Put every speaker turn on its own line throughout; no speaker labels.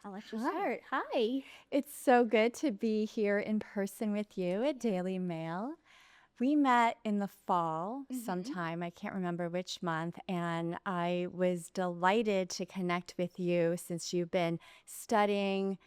I'll let you start. Hi.
It's so good to be here in person with you at DailyMail. We met in the fall
Mm-hmm.
sometime, I can't remember which month, and I was delighted to connect with you since you've been studying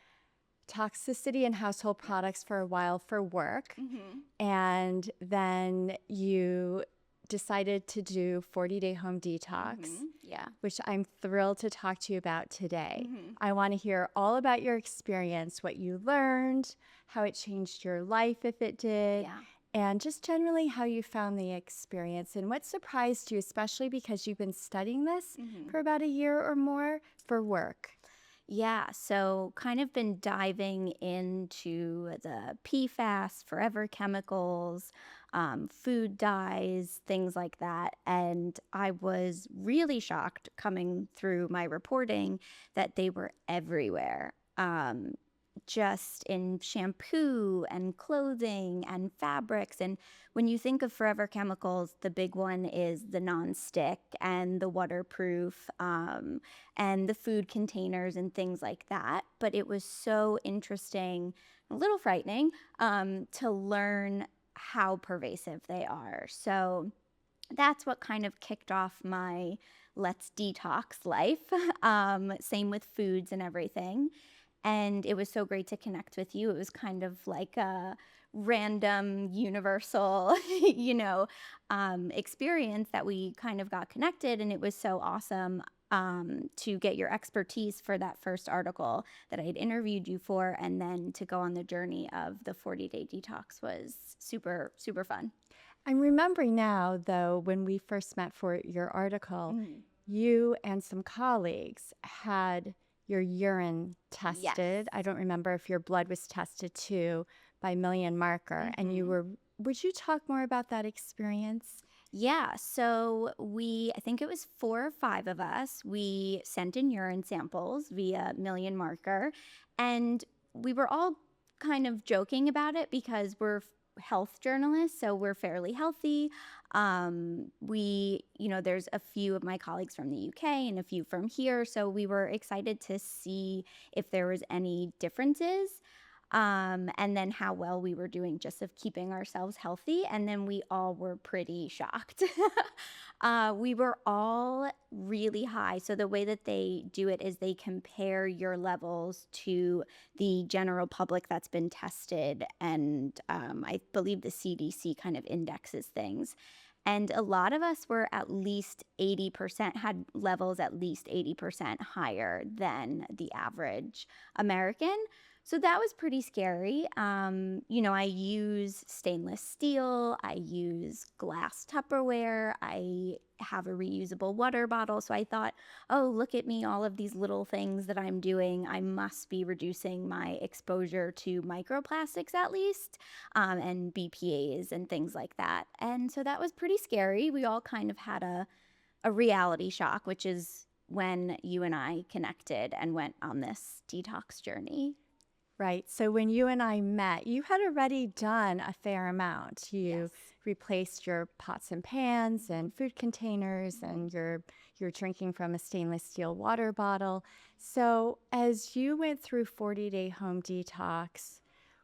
toxicity in household products for a while for work.
Mm-hmm.
And then you decided to do 40-day home detox,
Mm-hmm. Yeah.
which I'm thrilled to talk to you about today.
Mm-hmm.
I want to hear all about your experience, what you learned, how it changed your life if it did,
Yeah.
and just generally how you found the experience and what surprised you, especially because you've been studying this
Mm-hmm.
for about a year or more for work.
Yeah. So kind of been diving into the PFAS, forever chemicals, food dyes, things like that. And I was really shocked coming through my reporting that they were everywhere. Just in shampoo and clothing and fabrics. And when you think of forever chemicals, the big one is the non-stick and the waterproof and the food containers and things like that. But it was so interesting, a little frightening, to learn how pervasive they are. So that's what kind of kicked off my let's detox life. Same with foods and everything. And it was so great to connect with you. It was kind of like a random, universal, experience that we kind of got connected. And it was so awesome to get your expertise for that first article that I had interviewed you for. And then to go on the journey of the 40-day detox was super, super fun.
I'm remembering now, though, when we first met for your article,
Mm.
you and some colleagues had your urine
Yes.
tested. I don't remember if your blood was tested too by Million Marker. And
Mhm.
would you talk more about that experience?
Yeah, so I think it was 4 or 5 of us. We sent in urine samples via Million Marker, and we were all kind of joking about it because we're health journalists, so we're fairly healthy. There's a few of my colleagues from the UK and a few from here, so we were excited to see if there was any differences. And then how well we were doing just of keeping ourselves healthy. And then we all were pretty shocked. We were all really high. So the way that they do it is they compare your levels to the general public that's been tested. And I believe the CDC kind of indexes things. And a lot of us were at least 80%, had levels at least 80% higher than the average American. So that was pretty scary. I use stainless steel, I use glass Tupperware, I have a reusable water bottle. So I thought, oh, look at me, all of these little things that I'm doing. I must be reducing my exposure to microplastics at least, and BPAs and things like that. And so that was pretty scary. We all kind of had a reality shock, which is when you and I connected and went on this detox journey.
Right. So when you and I met, you had already done a fair amount. You
Yes.
replaced your pots and pans and food containers, and you're drinking from a stainless steel water bottle. So as you went through 40-day home detox,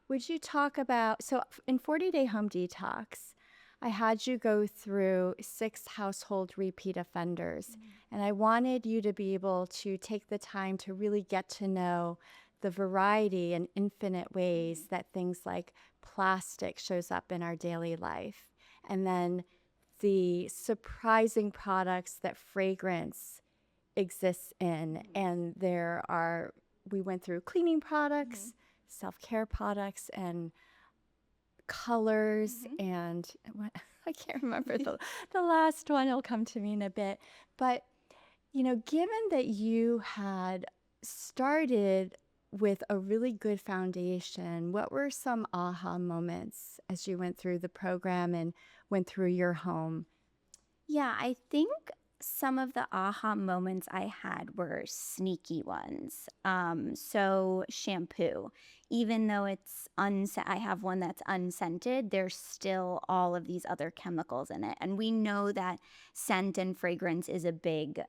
would you talk about, so in 40-day home detox, I had you go through 6 household repeat offenders, and I wanted you to be able to take the time to really get to know the variety and infinite ways that things like plastic shows up in our daily life, and then the surprising products that fragrance exists in. And we went through cleaning products, self-care products, and colors,
Mhm.
and what, I can't remember the last one. It'll come to me in a bit. But, given that you had started with a really good foundation, what were some aha moments as you went through the program and went through your home?
Yeah, I think some of the aha moments I had were sneaky ones. So shampoo, even though I have one that's unscented, there's still all of these other chemicals in it, and we know that scent and fragrance is a big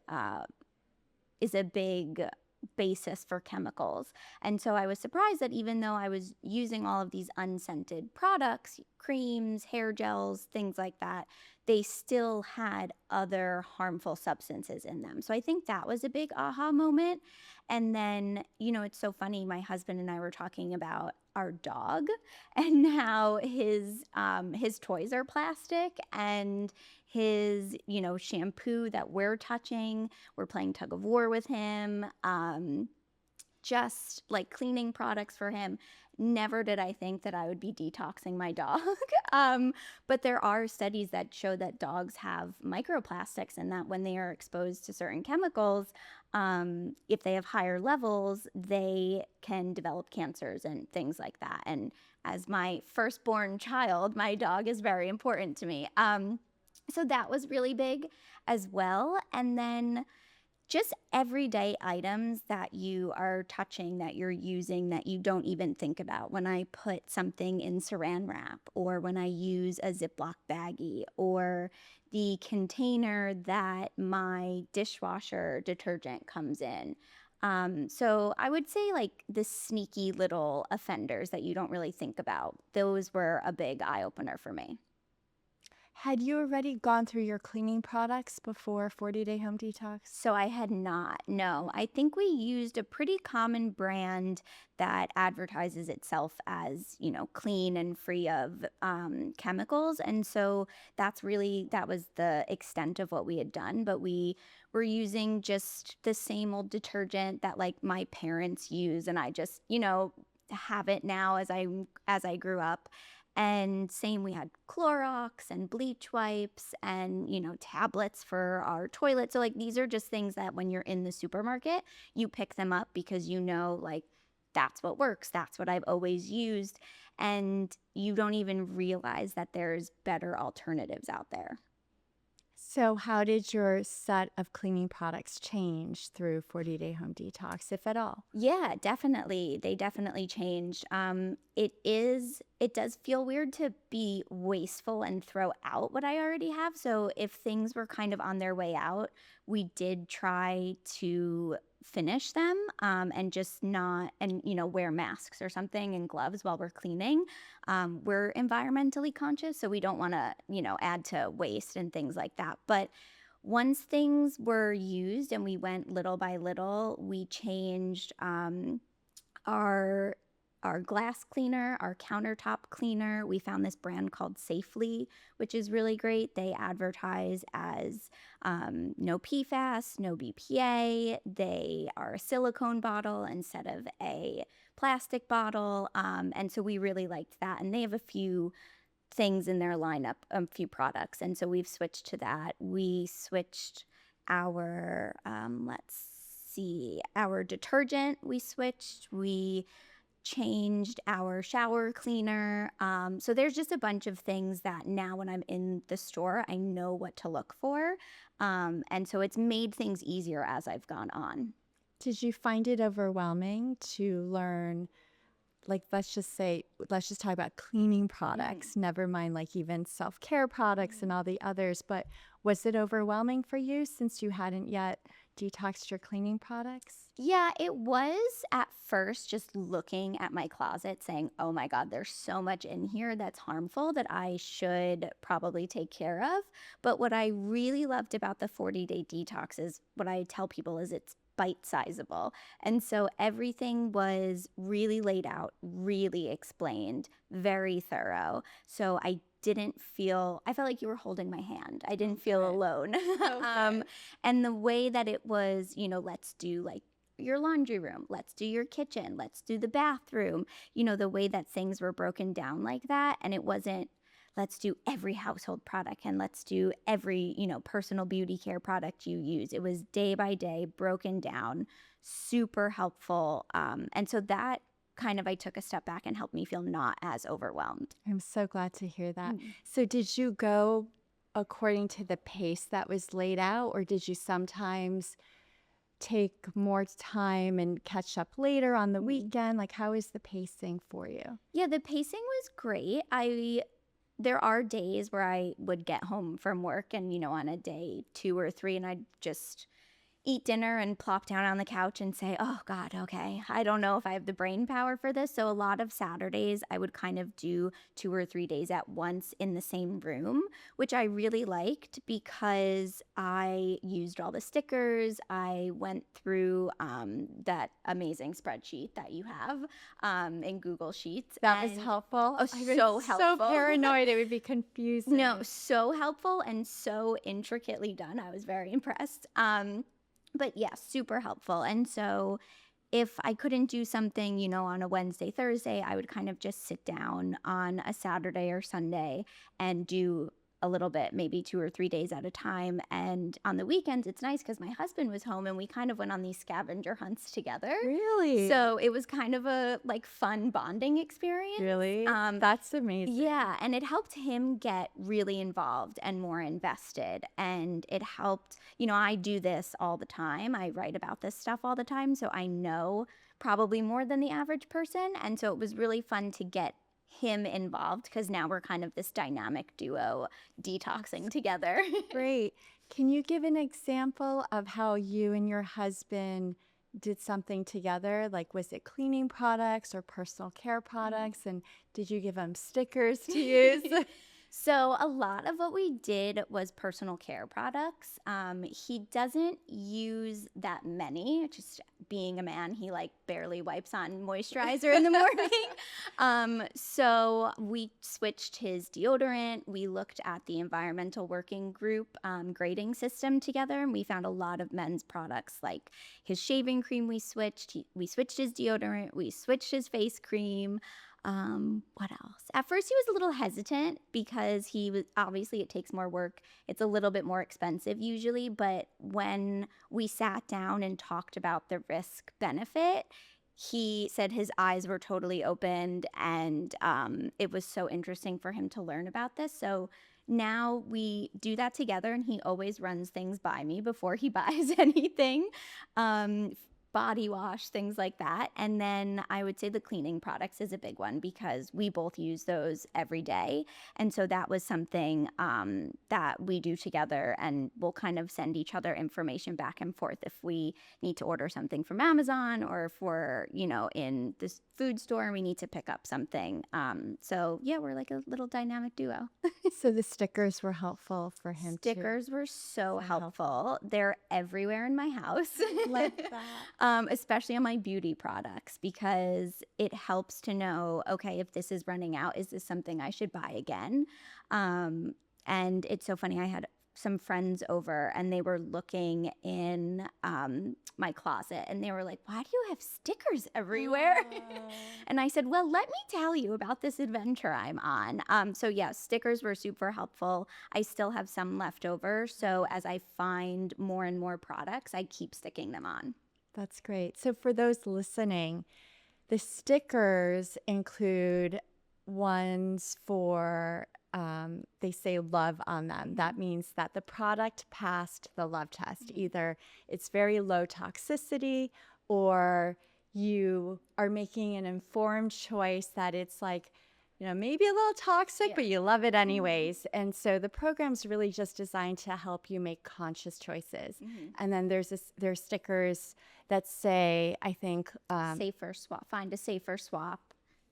basis for chemicals. And so I was surprised that even though I was using all of these unscented products, creams, hair gels, things like that, they still had other harmful substances in them. So I think that was a big aha moment. And then, it's so funny. My husband and I were talking about our dog and how his toys are plastic, and his, shampoo that we're touching, we're playing tug of war with him, just like cleaning products for him. Never did I think that I would be detoxing my dog. But there are studies that show that dogs have microplastics, and that when they are exposed to certain chemicals, if they have higher levels, they can develop cancers and things like that. And as my firstborn child, my dog is very important to me. So that was really big as well. And then just everyday items that you are touching, that you're using, that you don't even think about. When I put something in saran wrap, or when I use a Ziploc baggie, or the container that my dishwasher detergent comes in. So I would say like the sneaky little offenders that you don't really think about. Those were a big eye opener for me.
Had you already gone through your cleaning products before 40-day home detox?
So I had not. No, I think we used a pretty common brand that advertises itself as, clean and free of chemicals. And so that was the extent of what we had done. But we were using just the same old detergent that like my parents use. And I just, have it now as I grew up. And same, we had Clorox and bleach wipes and, tablets for our toilet. So like these are just things that when you're in the supermarket, you pick them up because like that's what works. That's what I've always used. And you don't even realize that there's better alternatives out there.
So how did your set of cleaning products change through 40-day home detox, if at all?
Yeah, definitely. They definitely changed. It does feel weird to be wasteful and throw out what I already have. So if things were kind of on their way out, we did try to finish them, and just not, and, wear masks or something and gloves while we're cleaning. We're environmentally conscious, so we don't want to, add to waste and things like that. But once things were used and we went little by little, we changed our glass cleaner, our countertop cleaner. We found this brand called Safely, which is really great. They advertise as no PFAS, no BPA. They are a silicone bottle instead of a plastic bottle. And so we really liked that. And they have a few things in their lineup, a few products. And so we've switched to that. We switched our, our detergent. We changed our shower cleaner. So there's just a bunch of things that now when I'm in the store, I know what to look for. And so it's made things easier as I've gone on.
Did you find it overwhelming to learn, like, let's just talk about cleaning products, never mind like even self-care products and all the others, but was it overwhelming for you since you hadn't yet detoxed your cleaning products?
Yeah, it was at first, just looking at my closet saying, oh my God, there's so much in here that's harmful that I should probably take care of. But what I really loved about the 40-day detox is what I tell people is it's bite-sizable. And so everything was really laid out, really explained, very thorough. So I felt like you were holding my hand. I didn't feel alone. And the way that it was, let's do like your laundry room, let's do your kitchen, let's do the bathroom, the way that things were broken down like that. And it wasn't, let's do every household product and let's do every, personal beauty care product you use. It was day by day, broken down, super helpful. And so that I took a step back and helped me feel not as overwhelmed.
I'm so glad to hear that. So did you go according to the pace that was laid out, or did you sometimes take more time and catch up later on the weekend? Like, how is the pacing for you?
Yeah, the pacing was great. There are days where I would get home from work and, on a day 2 or 3, and I'd just, eat dinner and plop down on the couch and say, oh God, okay, I don't know if I have the brain power for this. So a lot of Saturdays, I would kind of do 2 or 3 days at once in the same room, which I really liked because I used all the stickers. I went through that amazing spreadsheet that you have in Google Sheets.
That was helpful.
Oh,
I was
so
so
helpful.
paranoid it would be confusing.
No, so helpful and so intricately done. I was very impressed. But yeah, super helpful. And so if I couldn't do something, on a Wednesday, Thursday, I would kind of just sit down on a Saturday or Sunday and do a little bit, maybe 2 or 3 days at a time. And on the weekends, it's nice because my husband was home and we kind of went on these scavenger hunts together.
Really?
So it was kind of a fun bonding experience.
Really? That's amazing.
Yeah, and it helped him get really involved and more invested. And it helped, I do this all the time. I write about this stuff all the time. So I know probably more than the average person. And so it was really fun to get him involved because now we're kind of this dynamic duo detoxing together.
Great. Can you give an example of how you and your husband did something together? Like, was it cleaning products or personal care products? And did you give him stickers to use?
So a lot of what we did was personal care products. He doesn't use that many. Just being a man, he barely wipes on moisturizer in the morning. So we switched his deodorant. We looked at the environmental working group grading system together, and we found a lot of men's products like his shaving cream. We switched his deodorant. We switched his face cream. What else? At first he was a little hesitant because obviously it takes more work. It's a little bit more expensive usually, but when we sat down and talked about the risk benefit, he said his eyes were totally opened, and it was so interesting for him to learn about this. So now we do that together, and he always runs things by me before he buys anything. Body wash, things like that. And then I would say the cleaning products is a big one because we both use those every day. And so that was something that we do together, and we'll kind of send each other information back and forth if we need to order something from Amazon or if we're, in this food store and we need to pick up something. So yeah, we're like a little dynamic duo.
So the stickers were helpful for him too.
Stickers were so helpful. They're everywhere in my house.
Like that.
Especially on my beauty products, because it helps to know, okay, if this is running out, is this something I should buy again? And it's so funny. I had some friends over and they were looking in my closet and they were like, why do you have stickers everywhere? And I said, well, let me tell you about this adventure I'm on. So yeah, stickers were super helpful. I still have some left over. So as I find more and more products, I keep sticking them on.
That's great. So for those listening, the stickers include ones for, they say love on them. That means that the product passed the love test. Either it's very low toxicity or you are making an informed choice that it's maybe a little toxic, but you love it anyways. And so the program's really just designed to help you make conscious choices. And then there's stickers that say, I think,
safer swap, find a safer swap.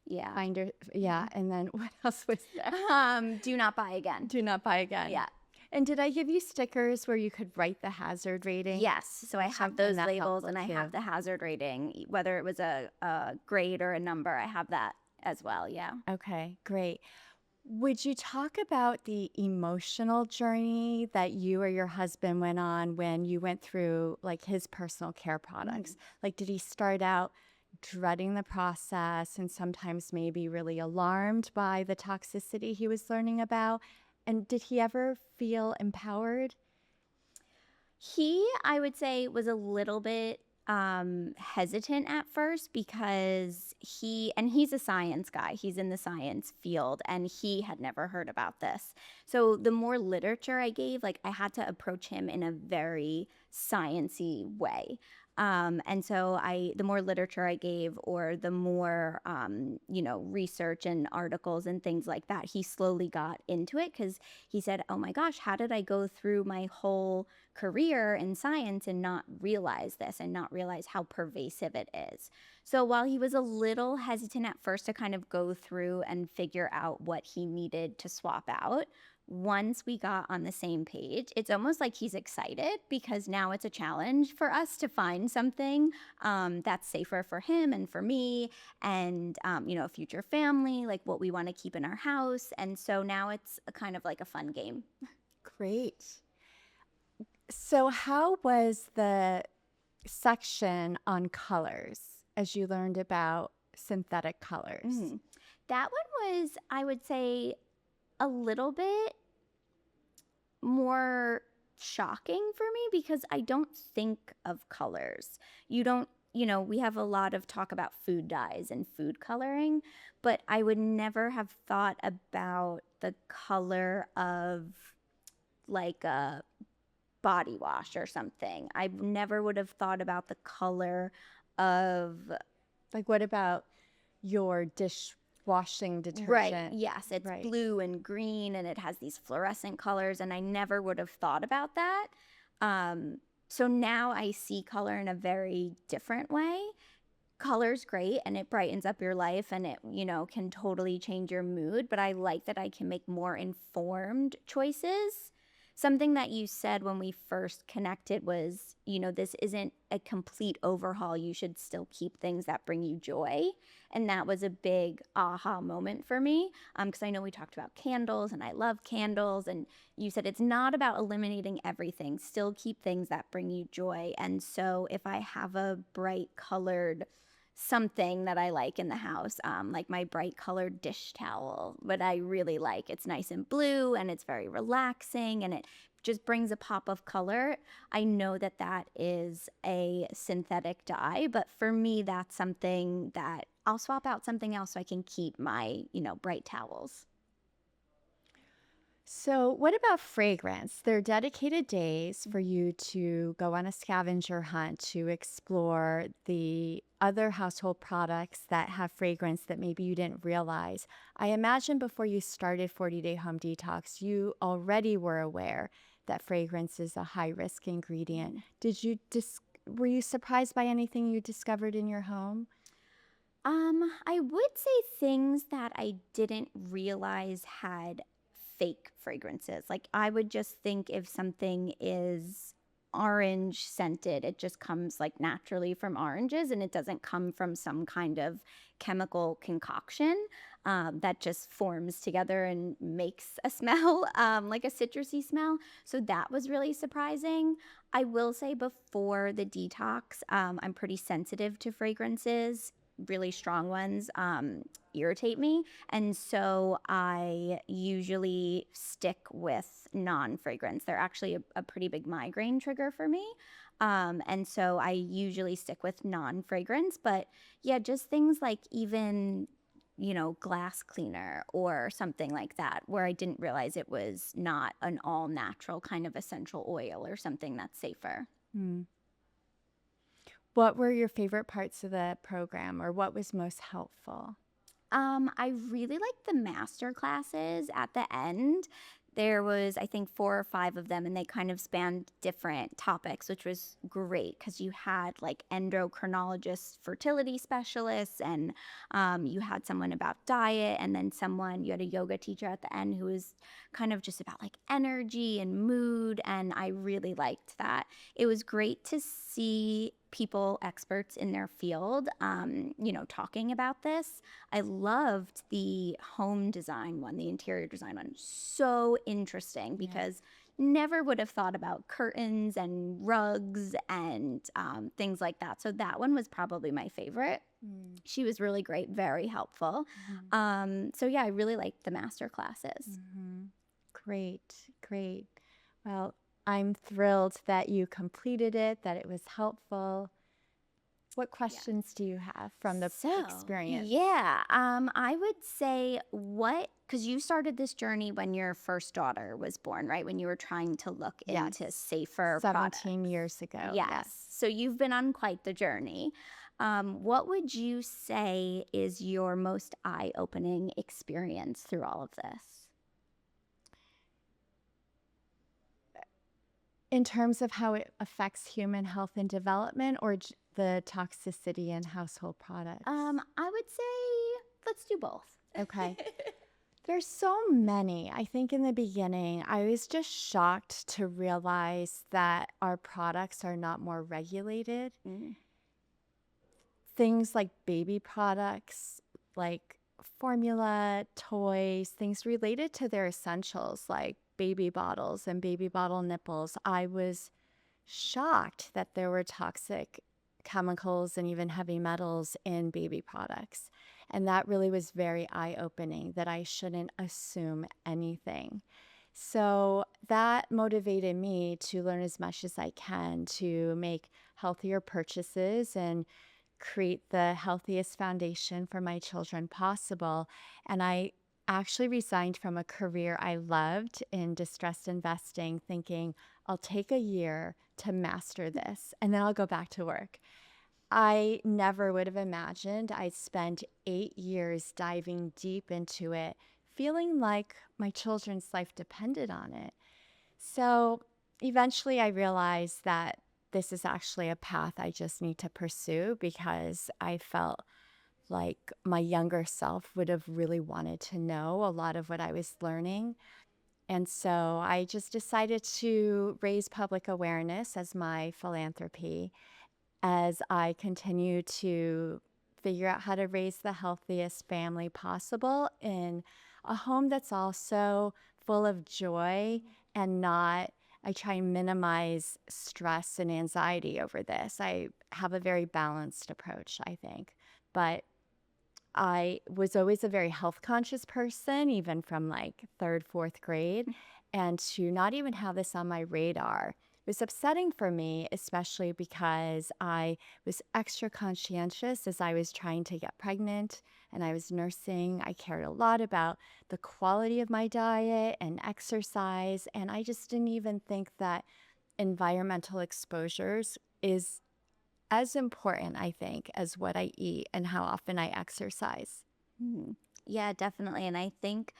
Yeah.
And then what else was there?
Do not buy again.
Do not buy again.
Yeah.
And did I give you stickers where you could write the hazard rating?
Yes. So I have those labels and I have the hazard rating, whether it was a grade or a number, I have that as well. Yeah.
Okay, great. Would you talk about the emotional journey that you or your husband went on when you went through his personal care products? Did he start out dreading the process and sometimes maybe really alarmed by the toxicity he was learning about? And did he ever feel empowered?
He, I would say, was a little bit hesitant at first because he's a science guy. He's in the science field and he had never heard about this. So the more literature I gave, I had to approach him in a very science-y way. And so the more literature I gave, or the more, research and articles and things like that, he slowly got into it, because he said, oh my gosh, how did I go through my whole career in science and not realize this and not realize how pervasive it is? So while he was a little hesitant at first to kind of go through and figure out what he needed to swap out, once we got on the same page, it's almost like he's excited, because now it's a challenge for us to find something that's safer for him and for me, and a future family, like what we want to keep in our house. And so now it's a kind of like a fun game.
Great. So how was the section on colors as you learned about synthetic colors?
That one was, I would say, a little bit more shocking for me, because I don't think of colors. You don't, we have a lot of talk about food dyes and food coloring, but I would never have thought about the color of like a body wash or something. I never would have thought about the color of,
Like, what about your dishwashing detergent?
right, yes, it's
Right.
blue and green, and it has these fluorescent colors, and I never would have thought about that. So now I see color in a very different way. Color's great, and it brightens up your life, and it, can totally change your mood, but I like that I can make more informed choices. Something that you said when we first connected was, this isn't a complete overhaul. You should still keep things that bring you joy. And that was a big aha moment for me, because I know we talked about candles, and I love candles. And you said it's not about eliminating everything. Still keep things that bring you joy. And so if I have a bright colored something that I like in the house, like my bright colored dish towel, but I really like, it's nice and blue, and it's very relaxing, and it just brings a pop of color. I know that that is a synthetic dye, but for me, that's something that I'll swap out something else so I can keep my, bright towels.
So, what about fragrance? There are dedicated days for you to go on a scavenger hunt to explore the other household products that have fragrance that maybe you didn't realize. I imagine before you started 40-Day Home Detox, you already were aware that fragrance is a high-risk ingredient. Were you surprised by anything you discovered in your home?
I would say things that I didn't realize had fake fragrances. Like, I would just think if something is orange scented, it just comes like naturally from oranges, and it doesn't come from some kind of chemical concoction that just forms together and makes a smell, like a citrusy smell. So that was really surprising. I will say, before the detox, I'm pretty sensitive to fragrances. Really strong ones irritate me, and so I usually stick with non-fragrance. They're actually a pretty big migraine trigger for me, and so I usually stick with non-fragrance. But yeah, just things like even glass cleaner or something like that, where I didn't realize it was not an all-natural kind of essential oil or something that's safer.
What were your favorite parts of the program, or what was most helpful?
I really liked the master classes at the end. There was, I think, 4 or 5 of them, and they kind of spanned different topics, which was great, because you had like endocrinologists, fertility specialists, and you had someone about diet, and then you had a yoga teacher at the end who was kind of just about like energy and mood, and I really liked that. It was great to see people, experts in their field, talking about this. I loved the home design one, the interior design one. So interesting, because never would have thought about curtains and rugs and things like that. So that one was probably my favorite. She was really great, very helpful. So yeah, I really liked the master classes.
Great, great. Well, I'm thrilled that you completed it, that it was helpful. What questions do you have from the experience?
Yeah, I would say, because you started this journey when your first daughter was born, right? When you were trying to look into safer products.
17 years ago.
Yes. So you've been on quite the journey. What would you say is your most eye-opening experience through all of this?
In terms of how it affects human health and development, or the toxicity in household products?
I would say let's do both.
Okay. There's so many. I think in the beginning, I was just shocked to realize that our products are not more regulated.
Mm.
Things like baby products, like formula, toys, things related to their essentials, like baby bottles and baby bottle nipples. I was shocked that there were toxic chemicals and even heavy metals in baby products. And that really was very eye-opening, that I shouldn't assume anything. So that motivated me to learn as much as I can to make healthier purchases and create the healthiest foundation for my children possible. And I actually resigned from a career I loved in distressed investing, thinking I'll take a year to master this and then I'll go back to work. I never would have imagined I'd spend 8 years diving deep into it, feeling like my children's life depended on it. So eventually I realized that this is actually a path I just need to pursue, because I felt like my younger self would have really wanted to know a lot of what I was learning. And so I just decided to raise public awareness as my philanthropy, as I continue to figure out how to raise the healthiest family possible in a home that's also full of joy and not. I try and minimize stress and anxiety over this. I have a very balanced approach, I think. But I was always a very health conscious person, even from like third, fourth grade. And to not even have this on my radar was upsetting for me, especially because I was extra conscientious as I was trying to get pregnant and I was nursing. I cared a lot about the quality of my diet and exercise. And I just didn't even think that environmental exposures is as important, I think, as what I eat and how often I exercise.
Mm. Yeah, definitely. And I think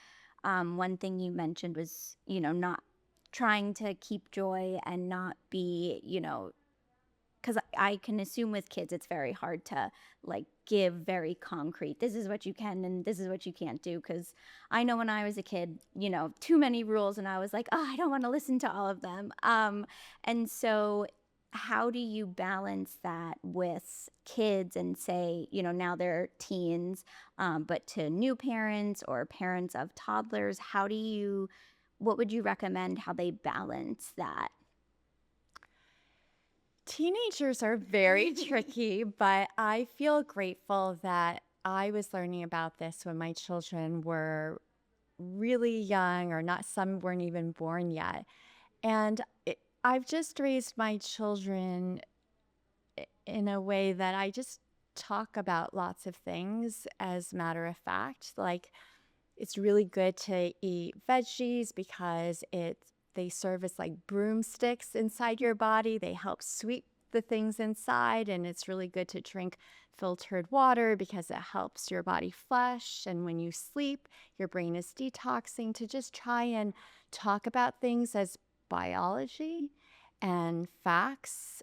one thing you mentioned was, not trying to keep joy and not be, because I can assume with kids, it's very hard to like give very concrete, this is what you can and this is what you can't do. Because I know when I was a kid, too many rules and I was like, oh, I don't want to listen to all of them. And so how do you balance that with kids and say, now they're teens, but to new parents or parents of toddlers, what would you recommend how they balance that?
Teenagers are very tricky, but I feel grateful that I was learning about this when my children were really young, or not, some weren't even born yet. And I've just raised my children in a way that I just talk about lots of things as matter of fact. Like, it's really good to eat veggies because they serve as like broomsticks inside your body. They help sweep the things inside, and it's really good to drink filtered water because it helps your body flush. And when you sleep, your brain is detoxing. To just try and talk about things as biology and facts,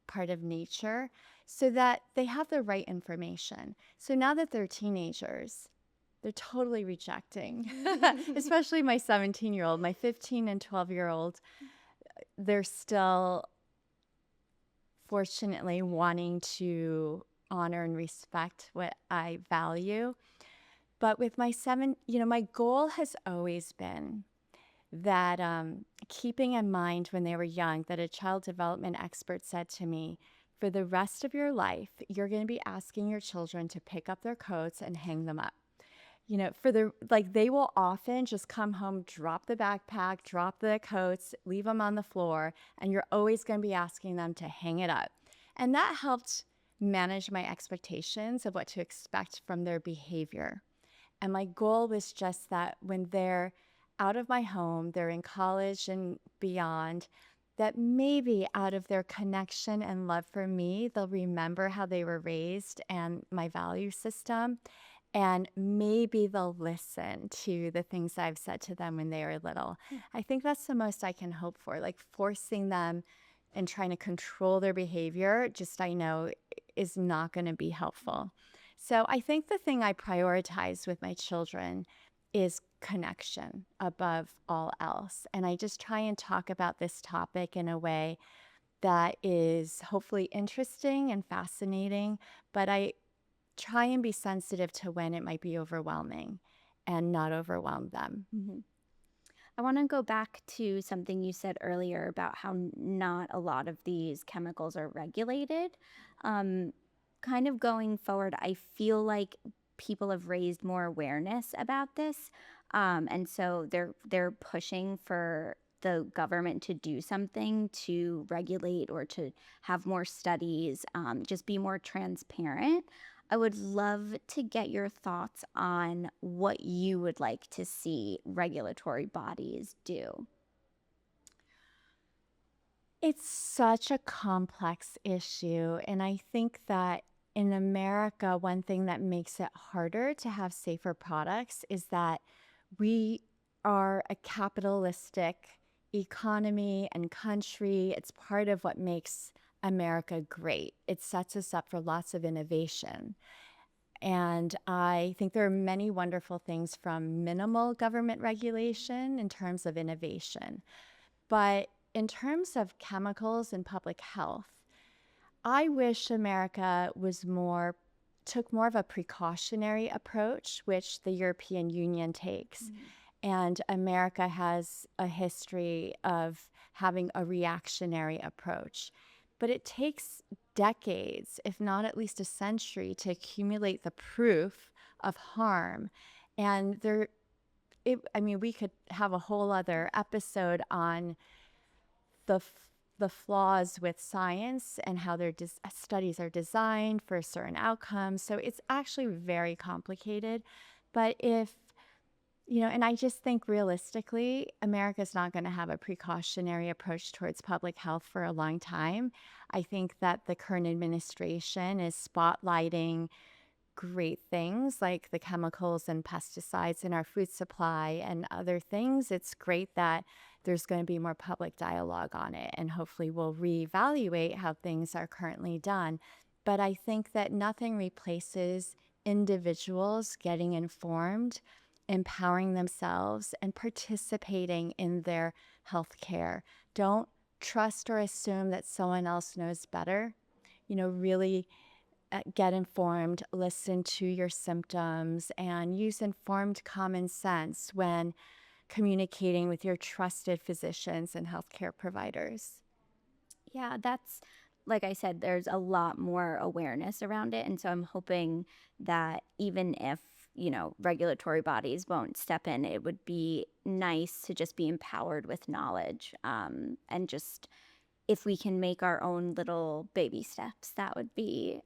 part of nature, so that they have the right information. So now that they're teenagers, they're totally rejecting, especially my 17-year-old, my 15 and 12-year-old. They're still, fortunately, wanting to honor and respect what I value. But with my my goal has always been that, keeping in mind when they were young, that a child development expert said to me, for the rest of your life, you're going to be asking your children to pick up their coats and hang them up. They will often just come home, drop the backpack, drop the coats, leave them on the floor, and you're always going to be asking them to hang it up. And that helped manage my expectations of what to expect from their behavior. And my goal was just that when they're out of my home, they're in college and beyond, that maybe out of their connection and love for me, they'll remember how they were raised and my value system. And maybe they'll listen to the things I've said to them when they were little. I think that's the most I can hope for, like forcing them and trying to control their behavior, just I know is not going to be helpful. So I think the thing I prioritize with my children is connection above all else. And I just try and talk about this topic in a way that is hopefully interesting and fascinating, but I try and be sensitive to when it might be overwhelming and not overwhelm them.
Mhm. I want to go back to something you said earlier about how not a lot of these chemicals are regulated. Um, Kind of going forward, I feel like people have raised more awareness about this, and so they're pushing for the government to do something to regulate or to have more studies, just be more transparent. I would love to get your thoughts on what you would like to see regulatory bodies do.
It's such a complex issue. And I think that in America, one thing that makes it harder to have safer products is that we are a capitalistic economy and country. It's part of what makes America great. It sets us up for lots of innovation. And I think there are many wonderful things from minimal government regulation in terms of innovation. But in terms of chemicals and public health, I wish America took more of a precautionary approach, which the European Union takes. And America has a history of having a reactionary approach. But it takes decades, if not at least a century, to accumulate the proof of harm. And we could have a whole other episode on the the flaws with science and how their studies are designed for certain outcomes. So it's actually very complicated. But and I just think realistically, America's not going to have a precautionary approach towards public health for a long time. I think that the current administration is spotlighting great things like the chemicals and pesticides in our food supply and other things. It's great that there's going to be more public dialogue on it, and hopefully we'll reevaluate how things are currently done. But I think that nothing replaces individuals getting informed, empowering themselves, and participating in their health care. Don't trust or assume that someone else knows better. Really get informed, listen to your symptoms, and use informed common sense when communicating with your trusted physicians and healthcare providers.
Yeah, that's like I said, there's a lot more awareness around it. And so I'm hoping that even if, regulatory bodies won't step in, it would be nice to just be empowered with knowledge, and just if we can make our own little baby steps, that would be,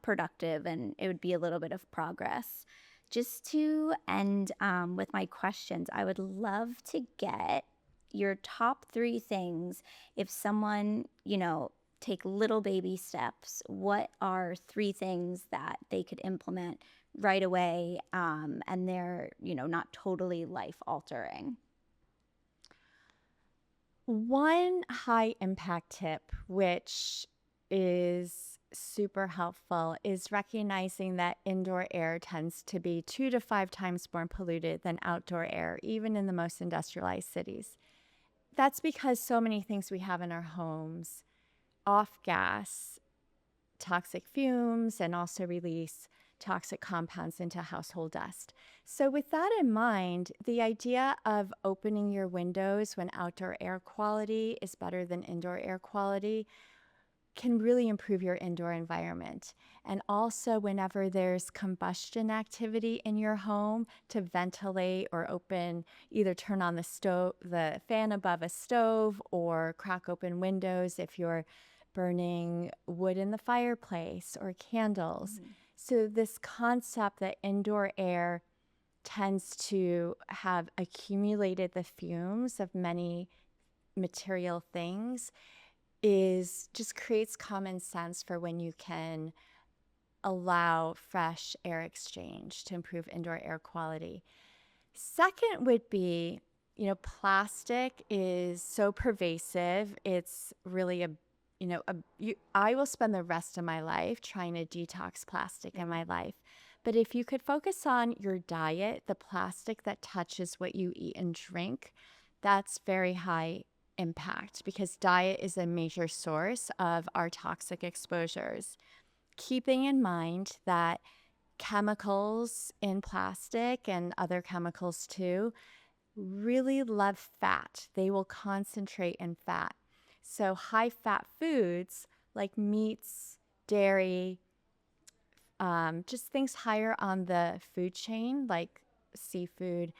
productive, and it would be a little bit of progress. Just to end with my questions, I would love to get your top three things. If someone, take little baby steps, what are three things that they could implement right away, and they're, not totally life altering?
One high impact tip, which is super helpful, is recognizing that indoor air tends to be 2 to 5 times more polluted than outdoor air, even in the most industrialized cities. That's because so many things we have in our homes off gas, toxic fumes, and also release toxic compounds into household dust. So with that in mind, the idea of opening your windows when outdoor air quality is better than indoor air quality can really improve your indoor environment. And also whenever there's combustion activity in your home, to ventilate or either turn on the fan above a stove, or crack open windows if you're burning wood in the fireplace or candles. So this concept that indoor air tends to have accumulated the fumes of many material things is just creates common sense for when you can allow fresh air exchange to improve indoor air quality. Second would be, plastic is so pervasive. It's really I will spend the rest of my life trying to detox plastic in my life. But if you could focus on your diet, the plastic that touches what you eat and drink, that's very high impact because diet is a major source of our toxic exposures. Keeping in mind that chemicals in plastic and other chemicals too really love fat. They will concentrate in fat. So high fat foods like meats, dairy, just things higher on the food chain like seafood,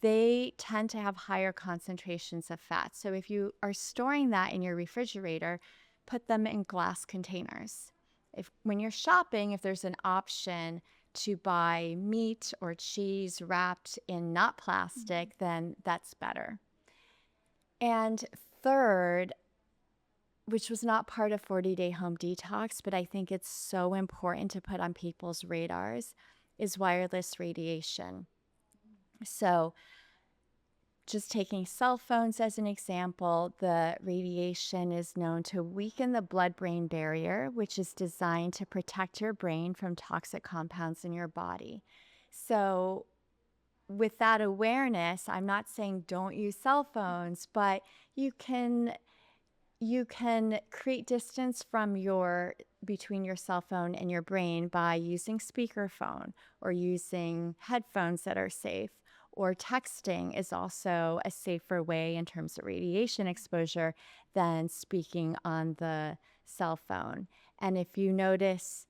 they tend to have higher concentrations of fat. So if you are storing that in your refrigerator, put them in glass containers. When you're shopping, if there's an option to buy meat or cheese wrapped in not plastic, then that's better. And third, which was not part of 40-day home detox, but I think it's so important to put on people's radars, is wireless radiation. So just taking cell phones as an example, the radiation is known to weaken the blood-brain barrier, which is designed to protect your brain from toxic compounds in your body. So with that awareness, I'm not saying don't use cell phones, but you can create distance between your cell phone and your brain by using speakerphone or using headphones that are safe. Or texting is also a safer way in terms of radiation exposure than speaking on the cell phone. And if you notice,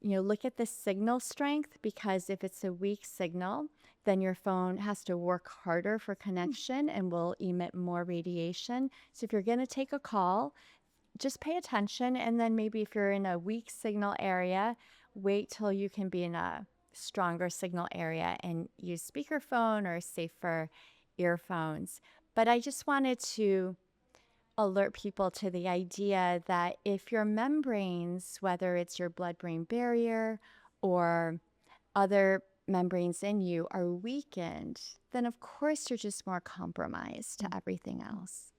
look at the signal strength, because if it's a weak signal, then your phone has to work harder for connection and will emit more radiation. So if you're going to take a call, just pay attention. And then maybe if you're in a weak signal area, wait till you can be in a stronger signal area and use speakerphone or safer earphones. But I just wanted to alert people to the idea that if your membranes, whether it's your blood-brain barrier or other membranes in you, are weakened, then of course you're just more compromised to everything else.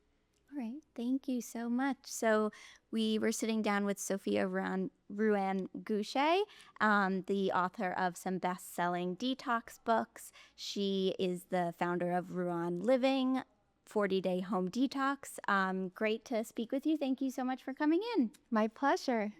All right. Thank you so much. So we were sitting down with Sophia Ruan Gushée, the author of some best-selling detox books. She is the founder of Ruan Living, 40-day home detox. Great to speak with you. Thank you so much for coming in.
My pleasure.